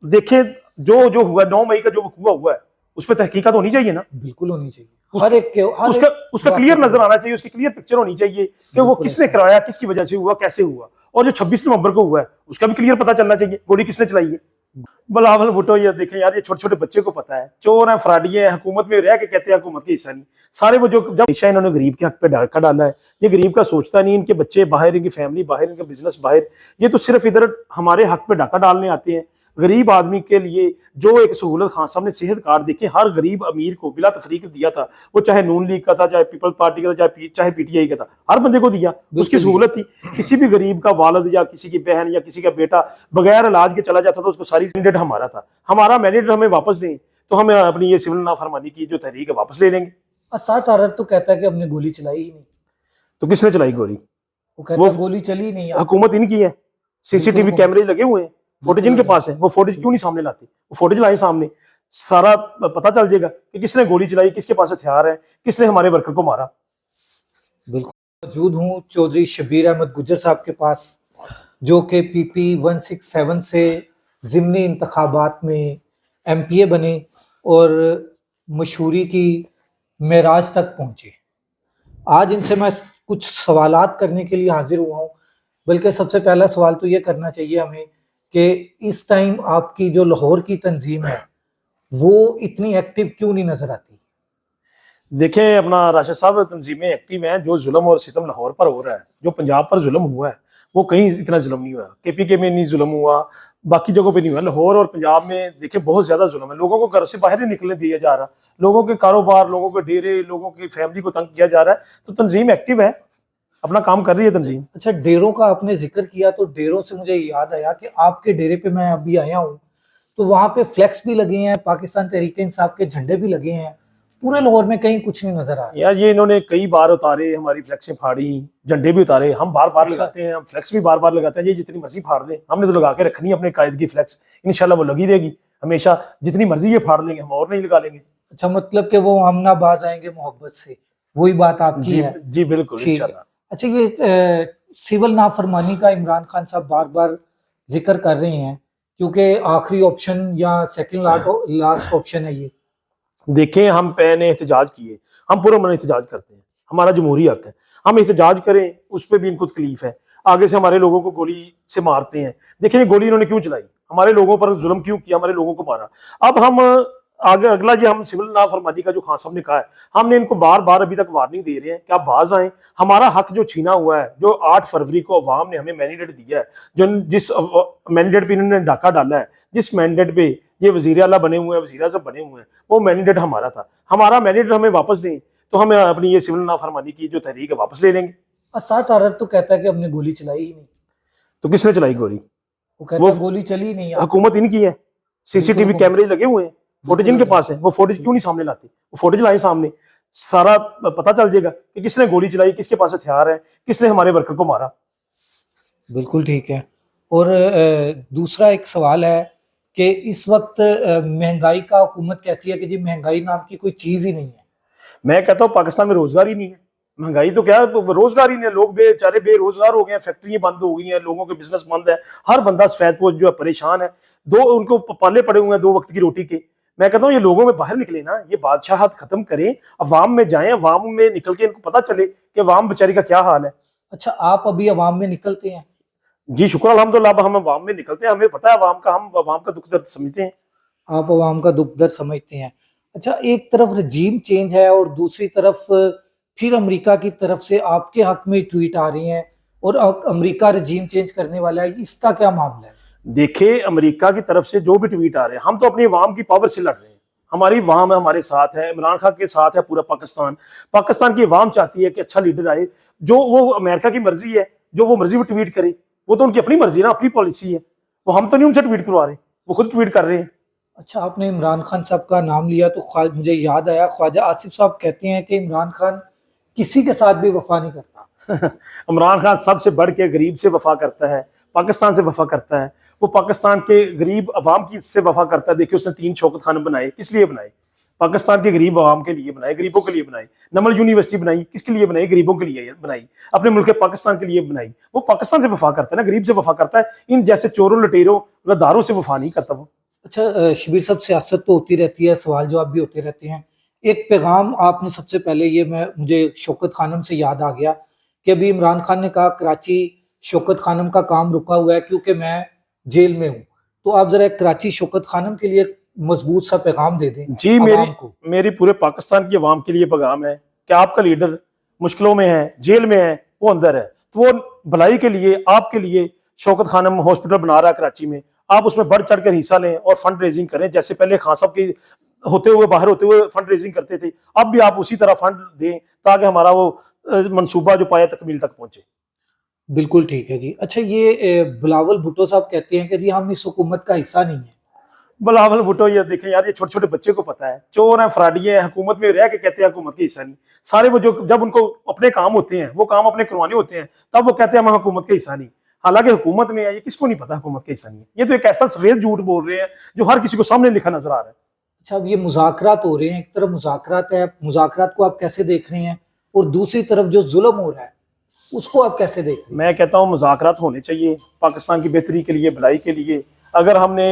देखे जो जो हुआ 9 मई का जो हुआ है उस पर तहकीकात होनी चाहिए ना। बिल्कुल होनी चाहिए, हर एक के उसका क्लियर नजर आना चाहिए, उसकी क्लियर पिक्चर होनी चाहिए कि वो किसने कराया, किसकी वजह से हुआ, कैसे हुआ, और जो 26 नवंबर को हुआ है उसका भी क्लियर पता चलना चाहिए, गोली किसने चलाई है। बिलावल भुट्टो ये देखें यार, ये छोटे छोटे बच्चे को पता है, चोर हैं, फराडी हैं, हुकूमत में रह के कहते हैं हुकूमत का हिस्सा नहीं। सारे वो जो जब हमेशा इन्होंने गरीब के हक पे डाका डाला है, ये गरीब का सोचता नहीं, इनके बच्चे बाहर, इनकी फैमिली बाहर, इनका बिजनेस बाहर, ये तो सिर्फ इधर हमारे हक पे डाका डालने आते हैं। गरीब आदमी के लिए जो एक सहूलत, खान साहब ने सेहत कार्ड देखे हर गरीब अमीर को बिला तफरीक दिया था, वो चाहे नून लीग का था, चाहे पीपल्स पार्टी का था, चाहे पीटीआई का था, हर बंदे को दिया, उसकी सहूलत थी। किसी भी गरीब का वालिद या किसी की बहन या किसी का बेटा बगैर इलाज के चला जाता था, उसको सारी मैंडेट हमारा था। हमारा मैंडेट हमें वापस दें तो हम अपनी ये सिविल नाफरमानी की जो तहरीक है वापस ले लेंगे। अता तारर तो कहता है कि हमने गोली चलाई ही नहीं। तो किसने चलाई गोली? वो कहता है गोली चली नहीं, हुकूमत इनकी है, सीसीटीवी कैमरे लगे हुए हैं, फुटेज इनके पास है, वो फुटेज क्यों नहीं सामने लाते? वो फुटेज लाए सामने, सारा पता चल जाएगा कि किसने गोली चलाई, किसके पास हथियार है, किसने हमारे वर्कर को मारा। बिल्कुल मौजूद हूँ चौधरी शबीर अहमद गुज्जर साहब के पास, जो कि PP 167 से ज़िमनी इंतखाबात में MPA बने और मशहूरी की मेराज तक पहुँचे। आज इनसे मैं कुछ सवालात करने के लिए हाजिर हुआ हूँ। बल्कि सबसे पहला सवाल तो ये करना चाहिए हमें कि इस टाइम आपकी जो लाहौर की तंजीम है वो इतनी एक्टिव क्यों नहीं नजर आती? देखें अपना राशिद साहब, तंजीमें एक्टिव हैं। जो जुल्म और सितम लाहौर पर हो रहा है, जो पंजाब पर जुल्म हुआ है, वो कहीं इतना जुल्म नहीं हुआ। KPK में नहीं जुल्म हुआ, बाकी जगहों पे नहीं हुआ। लाहौर और पंजाब में देखें बहुत ज्यादा जुल्म है। लोगों को घर से बाहर नहीं निकलने दिया जा रहा, लोगों के कारोबार, लोगों के डेरे, लोगों की फैमिली को तंग किया जा रहा है। तो तंजीम एक्टिव है, अपना काम कर रही है तंजीम। अच्छा, डेरों का आपने जिक्र किया तो डेरों से मुझे याद आया कि आपके डेरे पे मैं अभी आया हूँ तो वहां पे फ्लैक्स भी लगे हैं, पाकिस्तान तहरीक इंसाफ के झंडे भी लगे हैं। पूरे लाहौर में कहीं कुछ नहीं नजर आ रहा। यार ये इन्होंने कई बार उतारे, हमारी फ्लैक्सें फाड़ी, झंडे भी उतारे, हम बार बार लगाते हैं, हम फ्लैक्स भी बार बार लगाते हैं। ये जितनी मर्जी फाड़ दें, हमने तो लगा के रखनी है अपने कायद की फ्लैक्स, इंशाल्लाह वो लगी रहेगी हमेशा। जितनी मर्जी ये फाड़ लेंगे, हम और नहीं लगा लेंगे। अच्छा, मतलब कि वो हम ना बाज आएंगे मोहब्बत से, वही बात आपकी है? जी बिल्कुल, इंशाल्लाह। अच्छा, ये सिविल नाफरमानी का इमरान खान साहब बार बार जिक्र कर रहे हैं क्योंकि आखिरी ऑप्शन या सेकंड लास्ट ऑप्शन है ये। देखें हम पहले एहतजाज किए, हम पूरा मन एहतजाज करते हैं, हमारा जमहूरी हक है, हम एहतजाज करें, उस पर भी इनको तकलीफ है। आगे से हमारे लोगों को गोली से मारते हैं। देखिए ये गोली इन्होंने क्यों चलाई, हमारे लोगों पर जुल्म क्यों किया, हमारे लोगों को मारा। अब हम आगे अगला ये हम सिविल नाफरमानी का जो खान साहब ने कहा है, हमने इनको बार बार अभी तक वार्निंग दे रहे हैं कि आप बाज आए। हमारा हक जो छीना हुआ है, जो 8 फरवरी को अवाम ने हमें मैंडेट दिया है, जो जिस मैंडेट पे इन्होंने डाका डाला है, जिस मैंडेट पे ये वजीर आला बने हुए हैं, वजीर आज़म बने हुए हैं, वो मैंडेट हमारा था। हमारा मैंडेट हमें वापस दें तो हमें अपनी ये सिविल नाफरमानी की जो तहरीक है वापस ले लेंगे। अता तारर तो कहता है कि हमने गोली चलाई ही नहीं। तो किसने चलाई गोली? वो कहता है गोली चली नहीं। हुकूमत इनकी है, सीसीटीवी कैमरे लगे हुए हैं, फुटेज इनके पास है, वो फुटेज क्यों नहीं सामने लाते? वो फुटेज लाए सामने, सारा पता चल जाएगा कि किसने गोली चलाई, किसके पास हथियार है, किसने हमारे वर्कर को मारा। बिल्कुल ठीक है। और दूसरा एक सवाल है कि इस वक्त महंगाई का हुकूमत कहती है कि जी महंगाई नाम की कोई चीज ही नहीं है। मैं कहता हूँ पाकिस्तान में रोजगार ही नहीं है, महंगाई तो क्या रोजगार ही नहीं है। लोग बेचारे बेरोजगार हो गए हैं, फैक्ट्रियां बंद हो गई हैं, लोगों के बिजनेस बंद है, हर बंदा सफेदपोश जो है परेशान है, दो उनको पाले पड़े हुए हैं 2 वक्त की रोटी के। मैं कहता हूँ ये लोगों में बाहर निकले ना, ये बादशाहत खत्म करें, अवाम में जाएं, अवाम में निकल के इनको पता चले कि अवाम बेचारी का क्या हाल है। अच्छा, आप अभी अवाम में निकलते हैं? जी शुक्र अल्हम्दुलिल्लाह, हम अवाम में निकलते हैं, हमें पता है अवाम का, हम अवाम का दुख दर्द समझते हैं। आप अवाम का दुख दर्द समझते हैं। अच्छा, एक तरफ रजीम चेंज है और दूसरी तरफ फिर अमेरिका की तरफ से आपके हक में ट्वीट आ रही हैं और अमेरिका रजीम चेंज करने वाला है, इसका क्या मामला है? देखे अमेरिका की तरफ से जो भी ट्वीट आ रहे हैं, हम तो अपनी अवाम की पावर से लड़ रहे हैं। हमारी अवाम है, हमारे साथ है, इमरान खान के साथ है पूरा पाकिस्तान। पाकिस्तान की अवाम चाहती है कि अच्छा लीडर आए, जो वो अमेरिका की मर्जी है, जो वो मर्जी वो ट्वीट करे, वो तो उनकी अपनी मर्जी है ना, अपनी पॉलिसी है, वो हम तो नहीं उनसे ट्वीट करवा रहे, वो खुद ट्वीट कर रहे हैं। अच्छा, आपने इमरान खान साहब का नाम लिया तो मुझे याद आया, ख्वाजा आसिफ साहब कहते हैं कि इमरान खान किसी के साथ भी वफा नहीं करता। इमरान खान सबसे बढ़ के गरीब से वफा करता है, पाकिस्तान से वफा करता है, वो पाकिस्तान के गरीब अवाम की से वफा करता है। देखिए उसने 3 शौकत खाने बनाए, किस लिए बनाए? पाकिस्तान के गरीब अवाम के लिए बनाए, गरीबों के लिए बनाई। नमल यूनिवर्सिटी बनाई, किसके लिए बनाई? गरीबों के लिए बनाई, अपने मुल्क पाकिस्तान के लिए बनाई। वो पाकिस्तान से वफा करता है ना, गरीब से वफा करता है। इन जैसे चोरों लटेरों गद्दारों से वफा नहीं करता वो। अच्छा शबीर साहब, सियासत तो होती रहती है, सवाल जवाब भी होते रहते हैं। एक पैगाम आपने सबसे पहले, ये मुझे शौकत खानम से याद आ गया कि अभी इमरान खान ने कहा कराची शौकत खानम का काम रुका हुआ है क्योंकि मैं जेल में हूँ। तो आप जरा कराची शौकत खानम के लिए मजबूत सा पैगाम दे दें जी, आवाम को। मेरी पूरे पाकिस्तान की आवाम के लिए पैगाम है कि आपका लीडर मुश्किलों में है, जेल में है, वो अंदर है, तो वो भलाई के लिए, आपके लिए शौकत खानम हॉस्पिटल बना रहा है कराची में। आप उसमें बढ़ चढ़ कर हिस्सा लें और फंड रेजिंग करें, जैसे पहले खान साहब की होते हुए, बाहर होते हुए फंड रेजिंग करते थे, अब भी आप उसी तरह फंड दें ताकि हमारा वो मंसूबा जो पाया तकमील तक पहुंचे। बिल्कुल ठीक है जी। अच्छा, ये बिलावल भुट्टो साहब कहते हैं कि जी हम इस हुकूमत का हिस्सा नहीं है। बिलावल भुट्टो, ये देखें यार, ये छोटे छोटे बच्चे को पता है, चोर हैं, फराडी हैं, हुकूमत में रह के कहते हैं हुकूमत का हिस्सा नहीं। सारे वो जो जब उनको अपने काम होते हैं, वो काम अपने करवाने होते हैं, तब वो कहते हैं हम हुकूमत का हिस्सा नहीं। हालांकि हुकूमत में है, ये किसको नहीं पता हुकूमत का हिस्सा नहीं है। ये तो एक ऐसा सफेद झूठ बोल रहे हैं जो हर किसी को सामने लिखा नजर आ रहा है। अच्छा, अब ये मुज़ाकरात हो रहे हैं, एक तरफ मुज़ाकरात है, मुज़ाकरात को आप कैसे देख रहे हैं, और दूसरी तरफ जो जुल्म हो रहा है उसको आप कैसे देख रहे हैं? मैं कहता हूँ मुज़ाकरात होने चाहिए पाकिस्तान की बेहतरी के लिए, भलाई के लिए। अगर हमने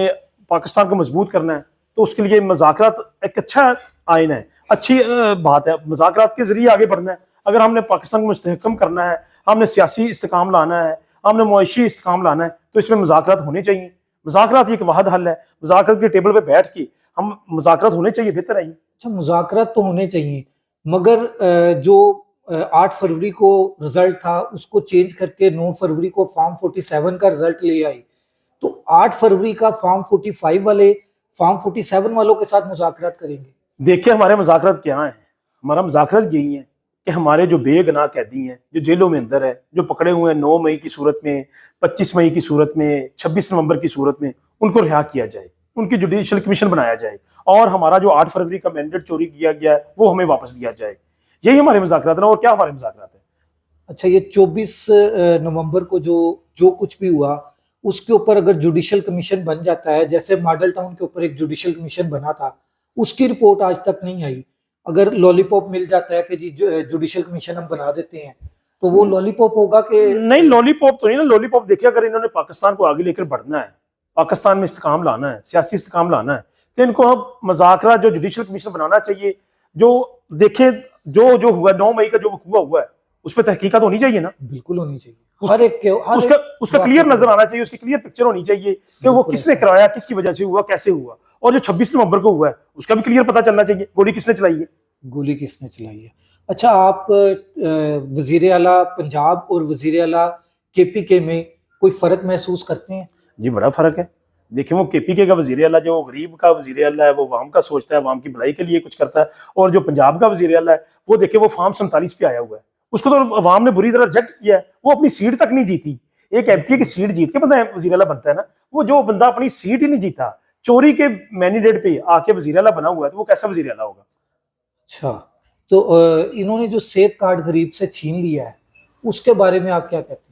पाकिस्तान को मजबूत करना है तो उसके लिए मुज़ाकरात एक अच्छा आइन है, अच्छी बात है। मुज़ाकरात के जरिए आगे बढ़ना है। अगर हमने पाकिस्तान को मुस्तहकम करना है, हमने सियासी इस्तेकाम लाना है, हमने मुआशी इस्तेकाम लाना है, तो इसमें मुज़ाकरात होने चाहिए। मुज़ाकरात एक वाहद हल है। मुज़ाकरात के टेबल पर बैठ के हम मुज़ाकरात होने चाहिए, बेहतर है ये। अच्छा, मुज़ाकरात तो होने चाहिए, मगर जो 8 फरवरी को रिजल्ट था उसको चेंज करके 9 फरवरी को फॉर्म 47 का रिजल्ट ले आई। तो 8 फरवरी का फॉर्म 45 वाले फॉर्म 47 वालों के साथ मुज़ाकरात करेंगे। देखिए हमारे मुज़ाकरात क्या हैं। हमारा मुज़ाकरात यही है कि हमारे जो बेगुनाह कैदी हैं, जो जेलों में अंदर है, जो पकड़े हुए हैं 9 मई की सूरत में, 25 मई की सूरत में, 26 नवंबर की सूरत में, उनको रिहा किया जाए, उनकी जुडिशल कमीशन बनाया जाए, और हमारा जो 8 फरवरी का मैंडेट चोरी किया गया है वो हमें वापस दिया जाए। यही हमारे मुज़ाकरात हैं। और क्या हमारे मुज़ाकरात हैं? अच्छा, ये 24 नवंबर को जो जो कुछ भी हुआ उसके ऊपर अगर जुडिशल कमीशन बन जाता है, जैसे मॉडल टाउन के ऊपर एक जुडिशल कमीशन बना था, उसकी रिपोर्ट आज तक नहीं आई। अगर लॉलीपॉप मिल जाता है कि जी जुडिशल कमीशन हम बना देते हैं, तो वो लॉलीपॉप होगा कि नहीं, लॉलीपॉप तो नहीं ना। लॉलीपॉप देखिए, अगर इन्होंने पाकिस्तान को आगे लेकर बढ़ना है, पाकिस्तान में इस्तेकाम लाना है, सियासी इस्तेकाम लाना है, तो इनको अब मुज़ाकरा जो जुडिशल कमीशन बनाना चाहिए, जो देखे जो जो हुआ 9 मई का जो हुआ है उस पर तहकीकात होनी चाहिए ना। बिल्कुल होनी चाहिए। हर एक के हर उसका एक उसका बात क्लियर पे- नजर आना चाहिए, उसकी क्लियर पिक्चर होनी चाहिए कि वो बिल्कुल किसने ऐसा। कराया, किसकी वजह से हुआ, कैसे हुआ, और जो 26 नवंबर को हुआ है उसका भी क्लियर पता चलना चाहिए, गोली किसने चलाई है। गोली किसने चलाई है। अच्छा, आप वजीर आला पंजाब और वजीर आला केपीके में कोई फर्क महसूस करते हैं? जी, बड़ा फर्क है। देखिए, वो केपीके का वजीर आला, जो गरीब का वजीर आला है, वो अवाम का सोचता है, अवाम की भलाई के लिए कुछ करता है। और जो पंजाब का वजीर आला है, वो देखिए वो फॉर्म 47 पे आया हुआ है, उसको तो अवाम ने बुरी तरह रिजेक्ट किया है। वो अपनी सीट तक नहीं जीती। एक एमपी की सीट जीत के बंदा वजीर आला बनता है ना। वो जो बंदा अपनी सीट ही नहीं जीता, चोरी के मैंडेट पे आके वजीर आला बना हुआ है, तो वो कैसा वजीर आला होगा। अच्छा, तो इन्होंने जो सेहत कार्ड गरीब से छीन लिया है उसके बारे में आप क्या कहते हैं?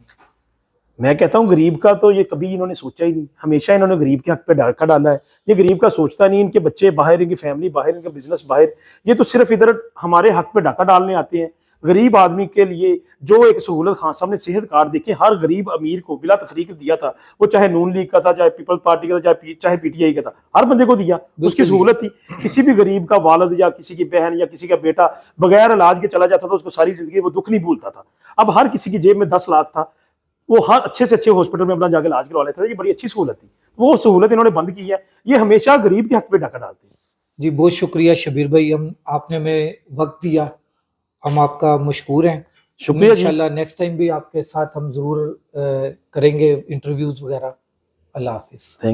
मैं कहता हूँ गरीब का तो ये कभी इन्होंने सोचा ही नहीं। हमेशा इन्होंने गरीब के हक पे डाका डाला है। ये गरीब का सोचता नहीं। इनके बच्चे बाहर, इनकी फैमिली बाहर, इनका बिजनेस बाहर, ये तो सिर्फ इधर हमारे हक पे डाका डालने आते हैं। गरीब आदमी के लिए जो एक सहूलत खान साहब ने सेहत कार्ड देखिए हर गरीब अमीर को बिला तफरीक दिया था, वो चाहे नून लीग का था, चाहे पीपल्स पार्टी का था, चाहे पीटीआई का था, हर बंदे को दिया। उसकी सहूलत थी। किसी भी गरीब का वालिद या किसी की बहन या किसी का बेटा बगैर इलाज के चला जाता था, उसको सारी जिंदगी वो दुख नहीं भूलता था। अब हर किसी की जेब में 10 लाख था, वो हर अच्छे से अच्छे हॉस्पिटल में अपना जाकर इलाज करवा लेता था। ये बड़ी अच्छी सहूलत थी। वो सहूलत इन्होंने बंद की है। ये हमेशा गरीब के हक पे डाका डालते हैं। जी, बहुत शुक्रिया शबीर भाई, हम आपने हमें वक्त दिया, हम आपका मशकूर हैं। शुक्रिया जी। इंशाल्लाह नेक्स्ट टाइम भी आपके साथ हम ज़रूर करेंगे इंटरव्यूज़ वगैरह। अल्लाह हाफिज़।